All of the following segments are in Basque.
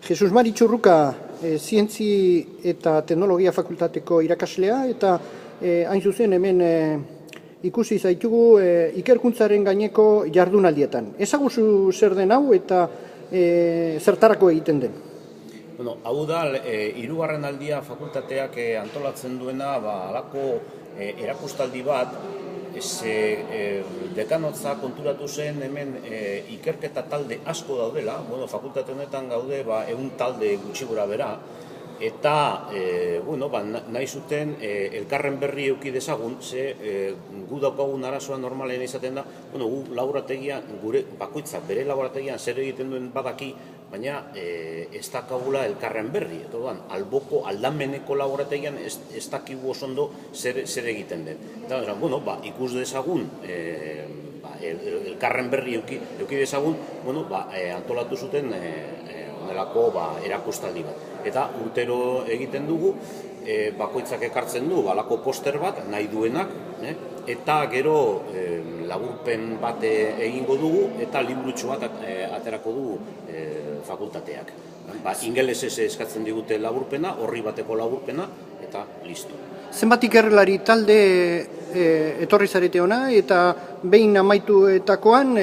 Jesus Mari Txurruka, Zientzi eta Teknologia Fakultateko irakaslea, eta hain zuzen hemen ikusi zaitugu ikerkuntzaren gaineko jardunaldietan. Ezaguzu zer den hau eta zertarako egiten den? Bueno, hau da, hirugarren aldia fakultateak antolatzen duena, halako erakustaldi bat, dekanotza konturatu zen hemen ikerketa talde asko daudela, fakultate honetan gaude 100 talde gutxi gora bera, eta nahi zuten elkarren berri eduki dezagun, gu daukagun arazoa normalen izaten da, gu laborategian, gure bakoitzak bere laborategian zer egiten duen badaki, baina ez dakagula elkarren berri. Alboko aldameneko laborategian ez dakigu osondo zer egiten den. Eta, ikus dezagun, elkarren berri eduki dezagun, antolatu zuten onelako erakustaldi bat. Eta urtero egiten dugu, bakoitzak ekartzen du, balako poster bat, nahi duenak, eta gero laburpen bat egingo dugu, eta liburutxo bat aterako dugu fakultateak. Ingelesez eskatzen digute laburpena, horri bateko laburpena, eta listo. Zenbat ikerlari talde etorri zarete ona, eta behin amaituetakoan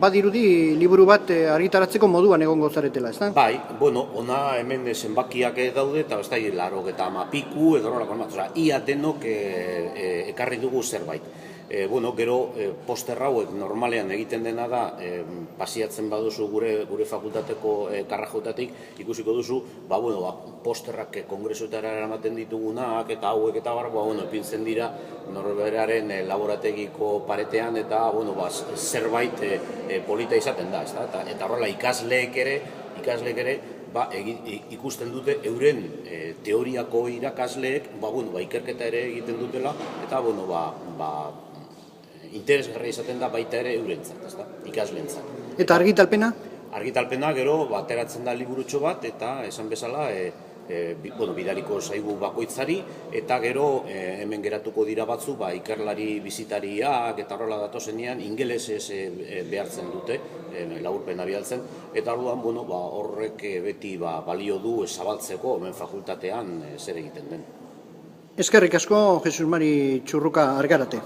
badirudi liburu bat argitaratzeko moduan egongo zaretela, ez da? Bai, ona hemen zenbakiak daude, eta ez da, 80 piku, edo horrela, ia denok ekarri dugu zerbait. Gero poster hauek normalean egiten dena da, pasiatzen baduzu gure fakultateko karrajotatik, ikusiko duzu, posterrak kongresuetara eramaten ditugunak, eta hauek eta ipintzen dira norberaren laborategiko paretean, eta zerbait polita izaten da, eta horrela ikasleek ere, ikusten dute euren teoriako irakasleek, ikerketa ere egiten dutela, eta interesgarria izaten da baita ere eurentzat, ikasleentzat. Eta argitalpena? Argitalpena gero ateratzen da liburutxo bat, eta esan bezala bidaliko zaigu bakoitzari, eta gero hemen geratuko dira batzu ikerlari bizitariak eta horrela datozenean ingelesez behartzen dute, laburpena bidaltzen, eta orduan horrek beti balio du zabaltzeko hemen fakultatean zer egiten den. Eskerrik asko, Jesus Mari Txurruka Argarate.